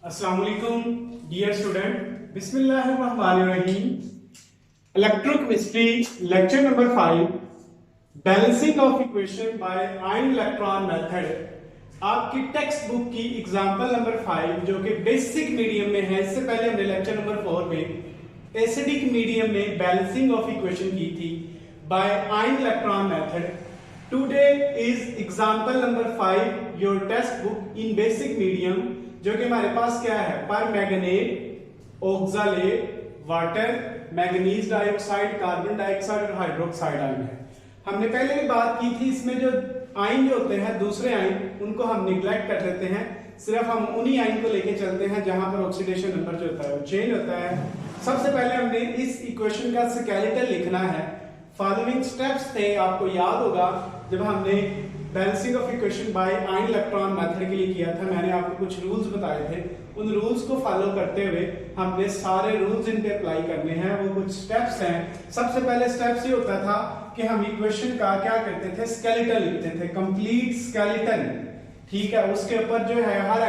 अस्सलाम वालेकुम dear student, बिस्मिल्लाहिर्रहमानिर्रहीम। Electrochemistry lecture number 5, balancing of equation by ion electron method, आपकी टेक्स्ट बुक की एग्जांपल नंबर 5 जो कि बेसिक मीडियम में है। इससे पहले हमने लेक्चर नंबर 4 में एसिडिक मीडियम में बैलेंसिंग ऑफ इक्वेशन की थी by ion electron method. Today is example number 5 your text book in basic medium, जो कि हमारे पास क्या है, permanganate, oxalate, water, manganese dioxide, carbon dioxide और हाइड्रोक्साइड आयन है। हमने पहले भी बात की थी, इसमें जो आयन जो होते हैं दूसरे आयन, उनको हम निग्लेक्ट कर देते हैं, सिर्फ हम उन्हीं आयन को लेके चलते हैं जहां पर ऑक्सीडेशन नंबर जो होता है वो चेंज होता है। सबसे पहले हमने इस इक्वेशन का स्केलेटन लिखना है। फॉलोइंग स्टेप्स थे, आपको याद होगा जब हमने balancing of equation by ion electron method के लिए किया था, मैंने आपको कुछ रूल्स बताए थे। उन रूल्स को फॉलो करते हुए हमने सारे रूल्स इन पे अप्लाई करने हैं। वो कुछ स्टेप्स हैं। सबसे पहले स्टेप्स ये होता था कि हम इक्वेशन का क्या करते थे, स्केलेटन लिखते थे, कंप्लीट स्केलेटन। ठीक है, उसके ऊपर जो है हर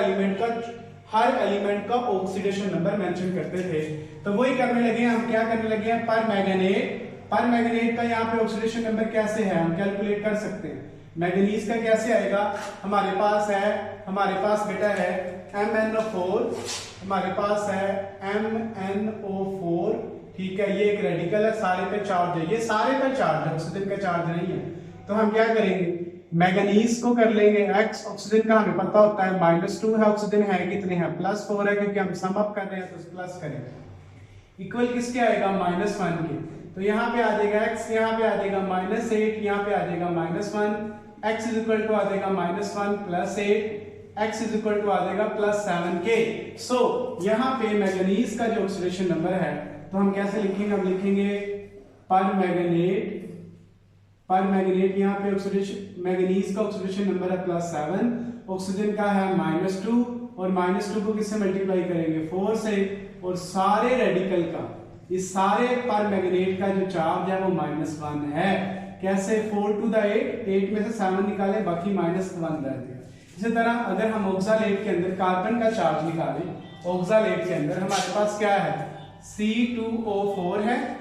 एलिमेंट का ऑक्सीडेशन नंबर मेंशन करते थे। तो वही करने लगे हैं हम। क्या करने लगे हैं, पर मैंगनेट का यहाँ पे ऑक्सीडेशन नंबर कैसे है हम कैलकुलेट कर सकते हैं। मैंगनीज का कैसे आएगा, हमारे पास बेटा है MnO4, हमारे पास है MnO4। ठीक है, ये एक रेडिकल है, सारे पे चार्ज है, ये सारे पे चार्ज है, ऑक्सीजन का चार्ज नहीं है। तो हम क्या करेंगे, मैंगनीज को कर लेंगे x, ऑक्सीजन का हमें पता होता है -2 है, ऑक्सीजन है कितने हैं, +4 है, क्योंकि हम सम अप कर रहे हैं तो प्लस करेंगे। इक्वल किसके आएगा, -1 के। तो यहाँ पे आ जाएगा x, यहाँ पे आ जाएगा -8, यहाँ पे आ जाएगा -1, x इज इक्वल टू आ जाएगा -1 + 8, x इज इक्वल टू आ जाएगा +7 के। सो यहाँ पे मैंगनीज का जो ऑक्सीडेशन नंबर है, तो हम कैसे लिखेंगे, हम लिखेंगे पर मैंगनेट यहाँ पे ऑक्सीडेशन, मैंगनीज का ऑक्सीडेशन नंबर है +7, ऑक्सीजन का है -2, और -2 को किससे मल्टीप्लाई करेंगे, 4 से, और सारे रेडिकल का, इस सारे पर मैंगनेट का जो चार्ज है वो -1 है। कैसे, 4 to the 8 में से 7 निकाले, बाकी -1 रह गया। इसी तरह अगर हम ऑक्सालेट के अंदर कार्बन का चार्ज निकालें, ऑक्सालेट के अंदर हमारे पास क्या है, C2O4 है,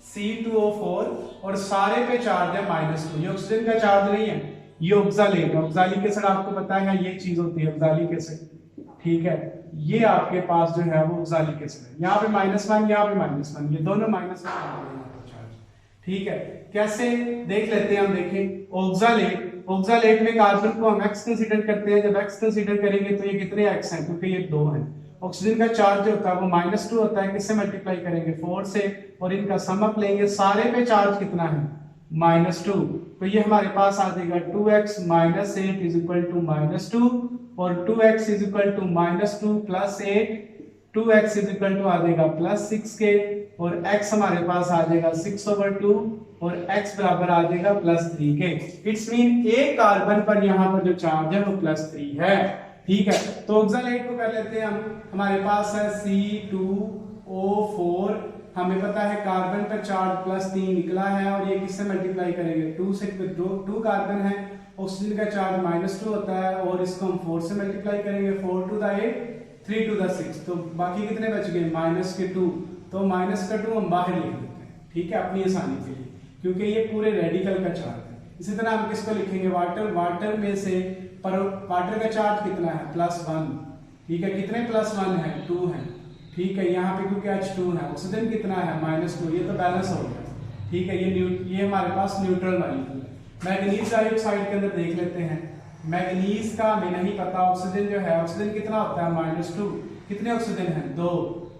C2O4, और सारे पे चार्ज है -2। ये ऑक्सीजन का चार्ज नहीं है, ये ऑक्सालेट, ऑक्सालिक एसिड आपको पता है ये चीज होती है ऑक्सालिक एसिड। ठीक है, ये आपके पास जो है वो ऑक्सालिक एसिड है। यहाँ पे -1, यहाँ पे -1, ये दोनों -1 चार्ज। ठीक है, कैसे देख लेते हैं हम। देखें, ऑक्सालेट में कार्बन को हम x कंसीडर करते हैं। जब x कंसीडर करेंगे तो ये कितने x हैं, क्योंकि ये 2 हैं। ऑक्सीजन का चार्ज जो होता है वो -2 होता है, किससे मल्टीप्लाई करेंगे, 4 से, और इनका सम अप लेंगे, सारे पे चार्ज कितना है, -2। तो ये हमारे पास आ जाएगा 2x - 8 इज इक्वल टू -2, और 2x is equal to -2 + 8, 2x is equal to आ जाएगा +6 के, और x हमारे पास आ जाएगा 6/2, और x बराबर आ जाएगा +3 के। इट्स मीन एक कार्बन पर यहाँ पर जो चार्ज है वो +3 है। ठीक है, तो ऑक्सालेट को कर लेते हैं हम। हमारे पास है C2O4, हमें पता है कार्बन पर चार्ज +3 निकला है, और ये किससे मल्टीप्लाई करेंगे, 2 से, 2 कार्बन है, ऑक्सीजन का चार्ज -2 होता है, और इसको हम 4 से मल्टीप्लाई करेंगे, 4 to the 8, 3 to the 6, तो बाकी कितने बच गए, -2। तो -2 हम बाहर लिख देते हैं, ठीक है, अपनी आसानी के लिए, क्योंकि ये पूरे रेडिकल का चार्ज है। इसी तरह हम किसको लिखेंगे, वाटर में से, पर वाटर का चार्ज कितना है, +1। ठीक है, कितने +1 है, 2 है। ठीक है, यहाँ पे क्योंकि H2 है, ऑक्सीजन कितना है, -2, ये तो बैलेंस हो गया। ठीक है, ये हमारे पास न्यूट्रल मॉलिक्यूल है। मैंगनीज डाइऑक्साइड के अंदर देख लेते हैं। मैंगनीज का हमें नहीं पता, ऑक्सीजन जो है, ऑक्सीजन कितना होता है, -2, कितने ऑक्सीजन है, 2,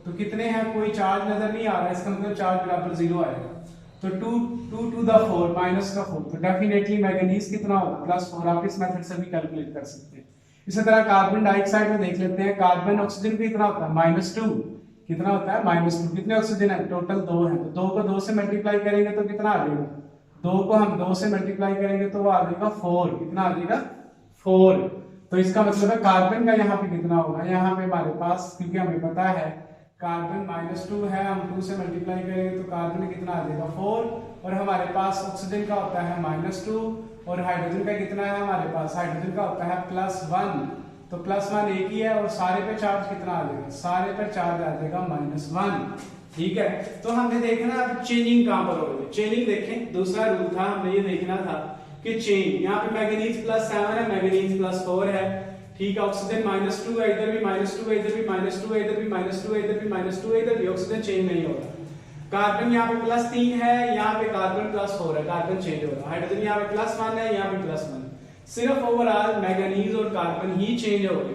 तो कितने हैं, कोई चार्ज नजर नहीं आ रहा है, इसका मतलब चार्ज बराबर 0 आएगा। तो 2 to the 4 -4, तो डेफिनेटली मैंगनीज कितना होगा, +4। आप इस मेथड से भी कैलकुलेट कर सकते हैं। इसी तरह कार्बन डाइऑक्साइड में देख लेते हैं। कार्बन ऑक्सीजन कितना होता है, -2, कितना होता है, -2, कितने ऑक्सीजन है, टोटल 2 है, तो 2 को 2 से मल्टीप्लाई करेंगे तो कितना आ जाएगा, 2 को हम 2 से मल्टीप्लाई करेंगे तो वो आ जाएगा 4, कितना आ जाएगा, 4। तो इसका मतलब है कार्बन का यहाँ पे कितना होगा, यहाँ पे हमारे पास, क्योंकि हमें पता है कार्बन -2 है, हम 2 से मल्टीप्लाई करेंगे तो कार्बन कितना आ जाएगा, 4, और हमारे पास ऑक्सीजन का होता है -2, और हाइड्रोजन का कितना है हमारे पास, हाइड्रोजन का होता है +1, तो तो +1 एक ही है और सारे पे चार्ज कितना आ जाएगा, सारे पे चार्ज आ जाएगा -1। ठीक है, तो हमने देखना अब चेंजिंग कहां पर हो रही है। चेंजिंग देखें, दूसरा रूल था हमने ये देखना था कि चेंज यहाँ पे मैग्नीज +7 है, मैग्नीज +4 है। ठीक है, ऑक्सीजन -2 है, इधर भी -2 है, इधर भी -2 है, इधर भी -2 है, इधर भी -2 है, इधर भी ऑक्सीजन चेंज नहीं हो रहा। कार्बन यहाँ पे +3 है, यहाँ पे कार्बन +4 है, कार्बन चेंज हो रहा। हाइड्रोजन यहाँ पे +1 है, यहाँ पे +1। सिर्फ ओवरऑल मैग्नीज और कार्बन ही चेंज हो रहे हैं,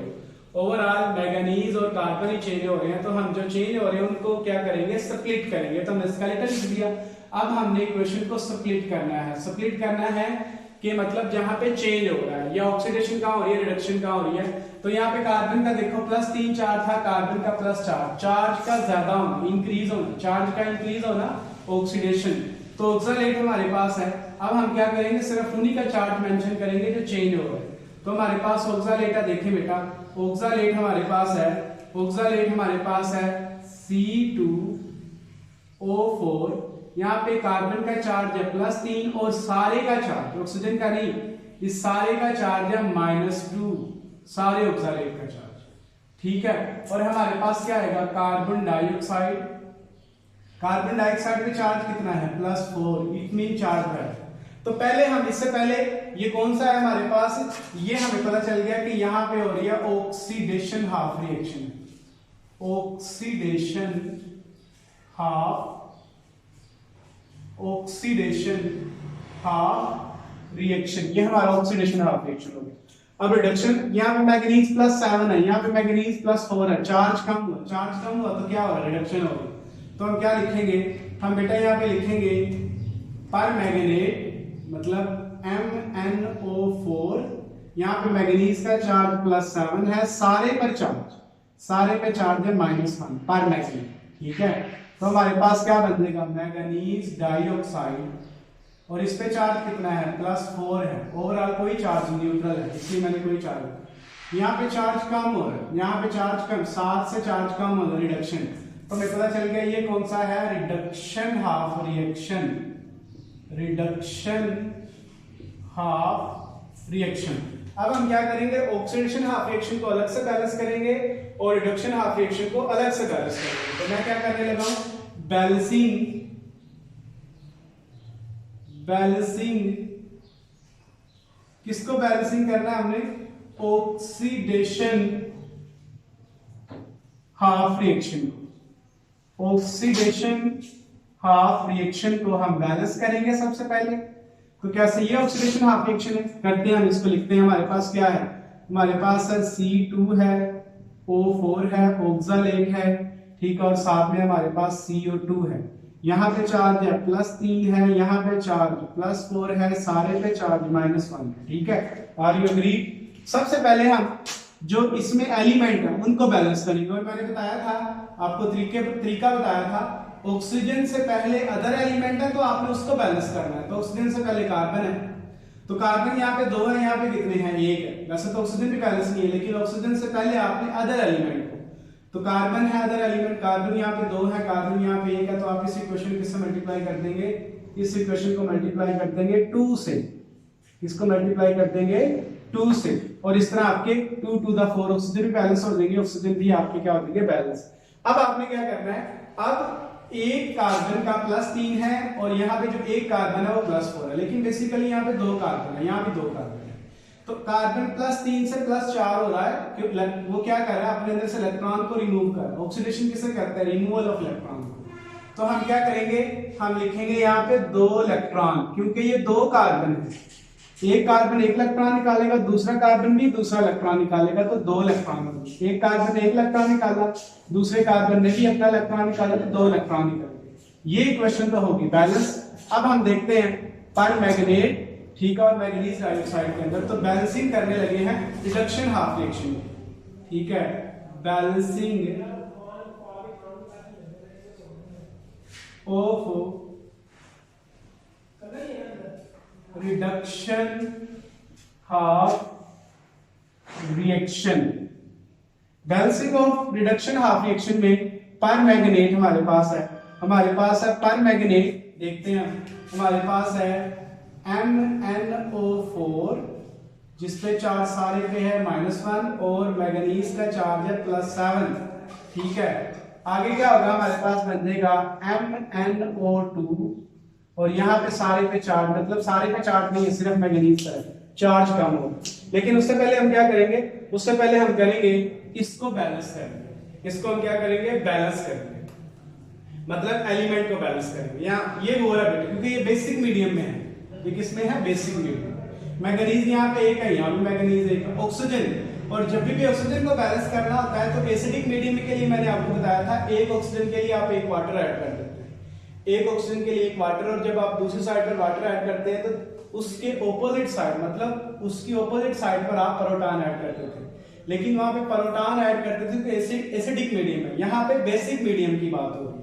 ओवरऑल मैग्नीज और कार्बन ही चेंज हो रहे हैं। तो हम जो चेंज हो रहे हैं उनको क्या करेंगे, स्प्लिट करेंगे। तो हमने इसका लिख दिया। अब हमने इक्वेशन को स्प्लिट करना है। स्प्लिट करना है कि मतलब जहां पे चेंज हो रहा है, या ऑक्सीडेशन कहां हो रही है, रिडक्शन कहां हो रही है। तो यहाँ पे कार्बन का देखो +3 चार्ज था, कार्बन का +4, चार्ज का ज्यादा होना, इंक्रीज होना, चार्ज का इंक्रीज होना ऑक्सीडेशन। तो ऑक्सालेट हमारे पास है। अब हम क्या करेंगे, सिर्फ उन्हीं का चार्ज मेंशन करेंगे जो चेंज हो रहा है। तो हमारे पास ऑक्सालेट है, देखें बेटा ऑक्सालेट हमारे पास है, ऑक्सालेट हमारे पास है C2O4। यहाँ पे कार्बन का चार्ज है +3 और सारे का चार्ज, ऑक्सीजन का नहीं, इस सारे का चार्ज है -2, सारे ऑक्सालेट का चार्ज। ठीक है, और हमारे पास क्या आएगा, कार्बन डाइऑक्साइड। कार्बन डाइऑक्साइड पे चार्ज कितना है, +4, इट मीन चार्ज है। तो पहले हम, इससे पहले ये कौन सा है हमारे पास, ये हमें पता चल गया कि यहां पे हो रही है oxidation half reaction, oxidation half reaction, ये हमारा ऑक्सीडेशन हाफ रिएक्शन हो गया। अब रिडक्शन, यहाँ पे मैग्नीज +7 है, यहाँ पे मैग्नीज +4 है, चार्ज कम हुआ, चार्ज कम हुआ तो क्या हो रहा है, रिडक्शन हो गई। तो हम क्या लिखेंगे, हम बेटा यहाँ पे लिखेंगे पर मैग्नेट, मतलब MnO4, यहाँ पे मैग्नीज का चार्ज +7 है, सारे पर चार्ज, सारे पे चार्ज है -1 पर मैग्नेट। ठीक है, तो हमारे पास क्या बनेगा, मैग्नीज डाइऑक्साइड, और इस पे चार्ज कितना है, +4 है, ओवरऑल कोई चार्ज न्यूट्रल है, इसलिए मैंने कोई चार्ज। यहाँ पे चार्ज कम हो रहा है, यहाँ पे चार्ज कम, 7 से चार्ज कम हो रहा है, रिडक्शन। तो हमें पता चल गया ये कौन सा है, reduction half reaction, reduction half reaction. अब हम क्या करेंगे, ऑक्सीडेशन हाफ रिएक्शन को अलग से बैलेंस करेंगे और रिडक्शन हाफ रिएक्शन को अलग से बैलेंस करेंगे। तो मैं क्या करने लगा हूं, बैलेंसिंग, बैलेंसिंग किसको बैलेंसिंग करना है हमने, ऑक्सीडेशन हाफ रिएक्शन को, ऑक्सीडेशन हाफ रिएक्शन को हम बैलेंस करेंगे सबसे पहले। तो कैसे, ये ऑक्सीडेशन हाफ रिएक्शन है, करते हैं हम इसको, लिखते हैं। हमारे पास क्या है, हमारे पास है C2 है, O4 है, ऑक्सालेट है। ठीक है, और साथ में हमारे पास CO2 है। यहाँ पे चार्ज है +3 है, यहाँ पे चार्ज +4 है, सारे पे चार्ज -1 है। ठीक है, आर यू एग्री। सबसे पहले हम जो इसमें एलिमेंट है उनको बैलेंस करेंगे। और मैंने बताया था आपको, तरीका बताया था, ऑक्सीजन से पहले अदर एलिमेंट है तो आपने उसको बैलेंस करना है। तो ऑक्सीजन से पहले कार्बन है, तो कार्बन यहाँ पे 2 है, यहाँ पे कितने हैं, 1 है। वैसे तो ऑक्सीजन भी बैलेंस नहीं है, लेकिन ऑक्सीजन से पहले आपने अदर एलिमेंट को, तो कार्बन है अदर एलिमेंट, कार्बन यहाँ पे 2 है, कार्बन यहाँ पे 1 है। तो आप इस इक्वेशन किससे मल्टीप्लाई कर देंगे, इस इक्वेशन को मल्टीप्लाई कर देंगे 2 से, इसको मल्टीप्लाई कर देंगे 2 से, और इस तरह आपके 2 to the 4 ऑक्सीजन भी बैलेंस हो जाएंगे, ऑक्सीजन भी आपके क्या हो जाएंगे, बैलेंस। अब आपने क्या करना है, अब एक कार्बन का +3 है और यहाँ पे जो एक कार्बन है वो +4 है, लेकिन बेसिकली यहाँ पे 2 कार्बन है, यहाँ भी 2 कार्बन है। तो कार्बन +3 से +4 हो रहा है, क्यों, वो क्या कर रहा है, अपने अंदर से इलेक्ट्रॉन को रिमूव कर रहा है। ऑक्सीडेशन किसे करता है, रिमूवल ऑफ इलेक्ट्रॉन को। तो हम क्या करेंगे, हम लिखेंगे यहाँ पे 2 इलेक्ट्रॉन, क्योंकि ये 2 कार्बन है, एक कार्बन 1 इलेक्ट्रॉन निकालेगा, दूसरा कार्बन भी दूसरा इलेक्ट्रॉन निकालेगा, तो 2 इलेक्ट्रॉन होंगे। एक कार्बन 1 इलेक्ट्रॉन निकाला, दूसरे कार्बन ने भी अपना इलेक्ट्रॉन निकाला, तो 2 इलेक्ट्रॉन निकलेंगे। ये इक्वेशन तो होगी बैलेंस। अब हम देखते हैं पर मैग्नेट, ठीक है, और मैग्नीज डाइऑक्साइड के अंदर तो बैलेंसिंग करने लगे हैं रिडक्शन हाफ रिएक्शन। ठीक है, balancing of reduction half reaction. Balancing of reduction half reaction में पर मैग्नेट हमारे पास है, पर मैग्नेट देखते हैं, हमारे पास है MnO4 जिसपे चार्ज सारे पे है -1 और मैग्नीज का चार्ज है +7। ठीक है, आगे क्या होगा, हमारे पास बन जाएगा MnO2 और यहाँ पे सारे पे चार्ज, मतलब सारे पे चार्ज नहीं है, सिर्फ मैग्नीज का चार्ज कम हो। लेकिन उससे पहले हम क्या करेंगे, उससे पहले हम करेंगे इसको बैलेंस करेंगे। इसको हम क्या करेंगे, बैलेंस करेंगे, मतलब एलिमेंट को बैलेंस करेंगे। यहाँ ये बोल रहा है क्योंकि ये बेसिक मीडियम में है, ये किसमें है, बेसिक मीडियम। मैग्नीज यहाँ पे एक है, यहाँ भी मैग्नीज एक है। ऑक्सीजन, और जब भी ऑक्सीजन को बैलेंस करना होता है तो एसिडिक मीडियम के लिए मैंने आपको बताया था, एक ऑक्सीजन के लिए आप एक वाटर ऐड कर देते हैं, एक ऑक्सीजन के लिए एक वाटर, और जब आप दूसरी साइड पर वाटर ऐड करते हैं तो उसके ऑपोजिट साइड, मतलब उसकी ऑपोजिट साइड पर आप प्रोटॉन ऐड करते थे। लेकिन वहां पे प्रोटॉन ऐड करते थे तो एसिडिक मीडियम है, यहाँ पे बेसिक मीडियम की बात हो रही है।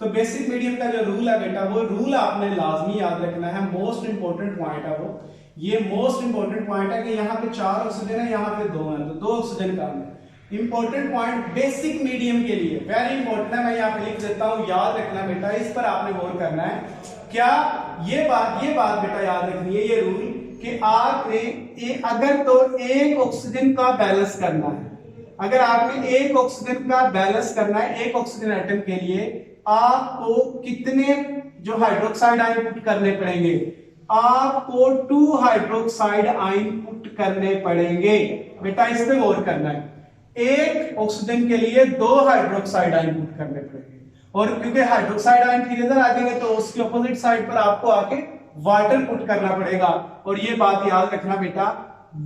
तो बेसिक मीडियम का जो रूल है बेटा, वो रूल आपने लाजमी याद रखना है, मोस्ट इंपोर्टेंट पॉइंट है वो। ये मोस्ट इंपोर्टेंट पॉइंट है कि यहाँ पे 4 ऑक्सीजन है, यहाँ पे 2 है, तो 2 ऑक्सीजन कम है। इंपॉर्टेंट पॉइंट बेसिक मीडियम के लिए वेरी इंपॉर्टेंट है, मैं यहाँ पे लिख देता हूँ, याद रखना बेटा, इस पर आपने गौर करना है। क्या ये बात बेटा याद रखनी है, ये रूल कि आपने अगर तो एक ऑक्सीजन का बैलेंस करना है, अगर आपने एक ऑक्सीजन का बैलेंस करना है, एक ऑक्सीजन एटम के लिए आपको कितने जो हाइड्रोक्साइड आयन पुट करने पड़ेंगे, आपको 2 हाइड्रोक्साइड आयन पुट करने पड़ेंगे। बेटा इस पे गौर करना है, एक ऑक्सीजन के लिए 2 हाइड्रोक्साइड आयन पुट करने पड़ेंगे, और क्योंकि हाइड्रोक्साइड आयन फिर इधर आ जाएंगे तो उसके अपोजिट साइड पर आपको आके वाटर पुट करना पड़ेगा। और ये बात याद रखना बेटा,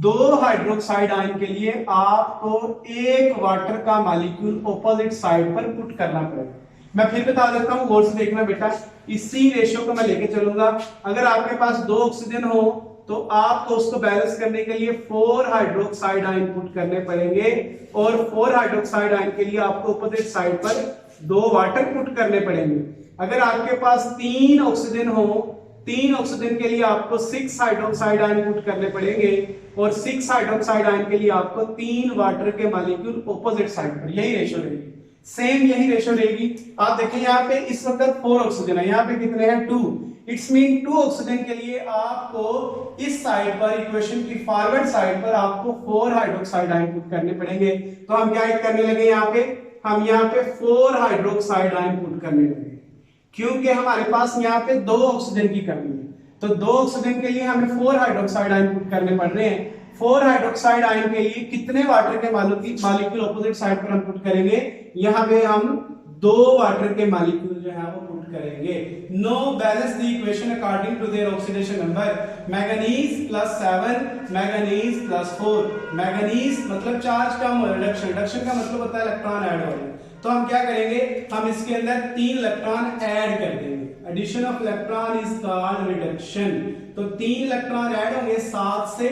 2 हाइड्रोक्साइड आयन के लिए आपको एक वाटर का मॉलिक्यूल अपोजिट साइड पर पुट करना पड़ेगा। मैं फिर बता देता हूं, गौर से देखना बेटा, इसी रेशियो को मैं लेके चलूंगा। अगर आपके पास 2 ऑक्सीजन हो तो आपको उसको बैलेंस करने के लिए 4 हाइड्रोक्साइड आयन पुट करने पड़ेंगे, और 4 हाइड्रोक्साइड आयन के लिए आपको अपोजिट साइड पर 2 वाटर पुट करने पड़ेंगे। अगर आपके पास 3 ऑक्सीजन हो, 3 ऑक्सीजन के लिए आपको 6 हाइड्रोक्साइड आयन पुट करने पड़ेंगे, और 6 हाइड्रोक्साइड आयन के लिए आपको 3 वाटर के मॉलिक्यूल अपोजिट साइड पर, यही रेशियो रहेगी, सेम यही रेशियो रहेगी। आप देखिए यहाँ पे इस वक्त 4 ऑक्सीजन है, यहाँ पे कितने हैं, 2। इट्स मीन 2 ऑक्सीजन के लिए आपको इस साइड पर, इक्वेशन की फॉरवर्ड साइड पर आपको 4 हाइड्रोक्साइड आयन पुट करने पड़ेंगे। तो हम क्या करने लगे, यहाँ पे हम यहाँ पे 4 हाइड्रोक्साइड आयन पुट करने लगे, क्योंकि हमारे पास यहाँ पे 2 ऑक्सीजन की कमी है। तो 2 ऑक्सीजन के लिए हमें 4 हाइड्रोक्साइड आयन पुट करने पड़ रहे हैं। 4 हाइड्रोक्साइड आयन के लिए कितने वाटर के मॉलिक्यूल अपोजिट साइड पर हम पुट करेंगे, यहाँ पे हम 2 वाटर के मॉलिक्यूल जो है वो पुट करेंगे। No balance the equation according to their oxidation number. Manganese +7, manganese +4। Manganese मतलब चार्ज कम और रिडक्शन, रिडक्शन का मतलब होता है इलेक्ट्रॉन ऐड हो रहे हैं। तो हम क्या करेंगे, हम इसके अंदर 3 इलेक्ट्रॉन ऐड कर देंगे। Addition of electron is called reduction. तो 3 इलेक्ट्रॉन ऐड होंगे, 7 से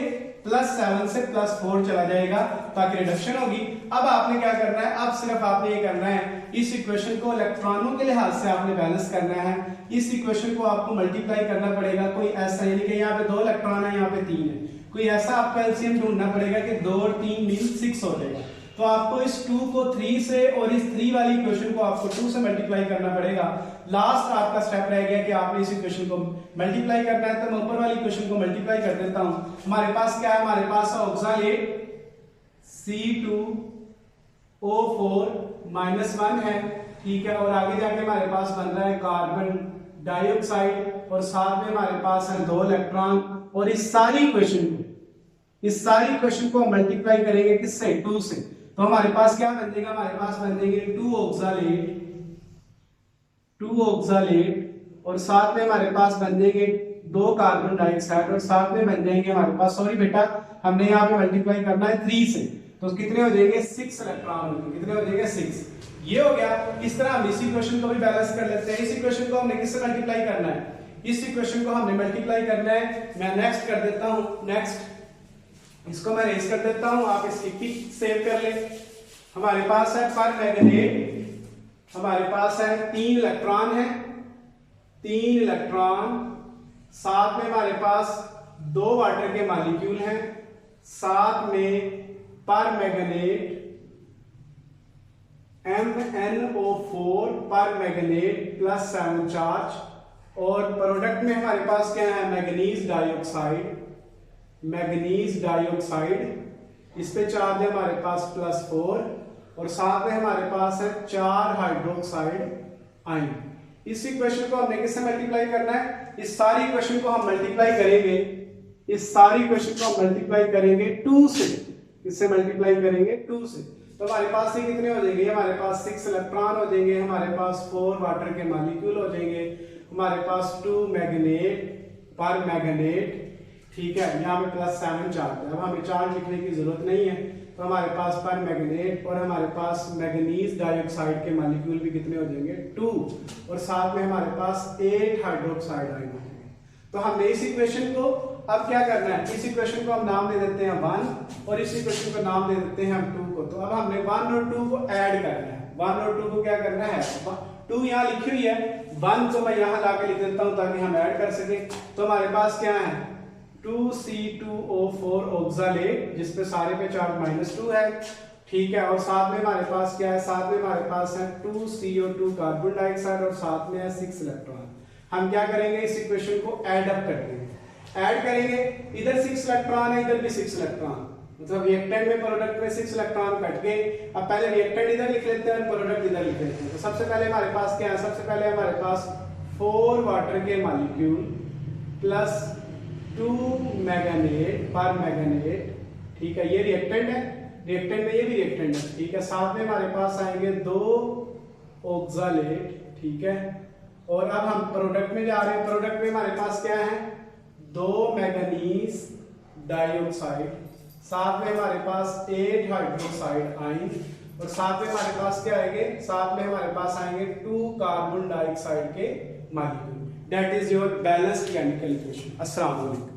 +7 से +4 चला जाएगा ताकि रिडक्शन होगी। अब आपने क्या करना है, अब सिर्फ आपने ये करना है, इस इक्वेशन को इलेक्ट्रॉनों के लिहाज से आपने बैलेंस करना है। इस इक्वेशन को आपको मल्टीप्लाई करना पड़ेगा, कोई ऐसा यानी कि यहाँ पे 2 इलेक्ट्रॉन है, यहाँ पे 3 है, कोई ऐसा आपको एलसीएम ढूंढना पड़ेगा कि 2 और 3 मीन 6 हो जाएगा। तो आपको इस 2 को 3 से और इस 3 वाली इक्वेशन को आपको 2 से मल्टीप्लाई करना पड़ेगा। लास्ट आपका स्टेप रह गया कि आपने इस इक्वेशन को मल्टीप्लाई करना है। तो मैं ऊपर वाली इक्वेशन को मल्टीप्लाई कर देता हूं। हमारे पास क्या है, हमारे पास ऑक्सालेट C2O4 -1 है, ठीक है, और आगे जाके हमारे पास बन रहा है कार्बन डाइऑक्साइड, और साथ में हमारे पास है 2 इलेक्ट्रॉन। और इस सारी इक्वेशन को मल्टीप्लाई करेंगे किससे, 2 से। तो हमारे पास क्या बन जाएगा, हमारे पास बन जाएंगे 2 ऑक्सालेट, और साथ में हमारे पास बन जाएंगे 2 कार्बन डाइऑक्साइड, और साथ में बन जाएंगे हमारे पास, सॉरी बेटा हमने यहाँ पे मल्टीप्लाई करना है 3 से, तो कितने हो जाएंगे, 6 इलेक्ट्रॉन होंगे, कितने हो जाएंगे, 6। ये हो गया। इस तरह हम इस इक्वेशन को भी बैलेंस कर लेते हैं। इस इक्वेशन को हमने किससे मल्टीप्लाई करना है, इस इक्वेशन को हमने मल्टीप्लाई करना है। मैं नेक्स्ट कर देता हूं, नेक्स्ट इसको मैं रेज कर देता हूं, आप इसकी पिक सेव कर ले। हमारे पास है पर मैग्नेट, हमारे पास है 3 इलेक्ट्रॉन है, 3 इलेक्ट्रॉन, साथ में हमारे पास 2 वाटर के मॉलिक्यूल हैं, साथ में पर मैग्नेट MnO4 पर मैग्नेट +7 चार्ज, और प्रोडक्ट में हमारे पास क्या है, मैग्नीज डाइऑक्साइड, मैग्नीज डाइऑक्साइड, इस पे चार्ज है हमारे पास +4 और साथ में हमारे पास है 4 हाइड्रोक्साइड आयन। इस इक्वेशन को हमने किससे मल्टीप्लाई करना है? इस सारी इक्वेशन को हम मल्टीप्लाई करेंगे, इस सारी इक्वेशन को हम मल्टीप्लाई करेंगे 2 से। किससे मल्टीप्लाई करेंगे? 2 से। तो हमारे पास ये कितने हो जाएंगे? हमारे पास 6 इलेक्ट्रॉन हो जाएंगे, हमारे पास 4 वाटर के मॉलिक्यूल हो जाएंगे, हमारे पास 2 मैग्नेट पर मैग्नेट, ठीक है। यहाँ पे +7 चार्ज है, अब हमें चार्ज लिखने की जरूरत नहीं है, तो हमारे पास पर मैग्नेट और हमारे पास मैग्नीज डाइऑक्साइड के मॉलिक्यूल भी कितने हो जाएंगे? 2 और साथ में हमारे पास 8 हाइड्रोक्साइड आयन हो जाएंगे। तो हमने इस इक्वेशन को अब क्या करना है? इस इक्वेशन को हम नाम दे देते हैं 1 और इस इक्वेशन को नाम दे देते हैं हम 2 को। तो अब हमने 1 और 2 को ऐड करना है। 1 और 2 को क्या करना है? 2 यहाँ लिखी हुई है, 1 तो मैं यहाँ लाके लिख देता हूँ ताकि हम ऐड कर सके। तो हमारे पास क्या है? 2C2O4 ऑक्सालेट, जिसपे सारे पे चार्ज -2 है, ठीक है। और साथ में हमारे पास क्या है? साथ में हमारे पास है 2CO2 कार्बन डाइऑक्साइड और साथ में है 6 इलेक्ट्रॉन। हम क्या करेंगे? इस इक्वेशन को ऐड अप कर देंगे। ऐड करेंगे, इधर 6 इलेक्ट्रॉन है, इधर भी 6 इलेक्ट्रॉन, मतलब रिएक्टेंट में प्रोडक्ट में 6 इलेक्ट्रॉन कट गए। अब पहले रिएक्टेंट इधर लिख लेते हैं और प्रोडक्ट इधर लिख लेते हैं। तो सबसे पहले हमारे पास क्या है? सबसे पहले हमारे पास 4 वाटर के मॉलिक्यूल प्लस 2 मैग्नेट पर मैग्नेट, ठीक है। ये रिएक्टेंट है, रिएक्टेंट में ये भी रिएक्टेंट है, ठीक है। साथ में हमारे पास आएंगे 2 ऑक्सालेट, ठीक है। और अब हम प्रोडक्ट में जा रहे हैं। प्रोडक्ट में हमारे पास क्या है? 2 मैग्नीज डाइऑक्साइड, साथ में हमारे पास 8 हाइड्रोक्साइड आयन और साथ में हमारे पास क्या आएंगे? साथ में हमारे पास आएंगे 2 कार्बन डाइऑक्साइड के molecule. That is your balanced chemical equation. अस्सलाम वालेकुम।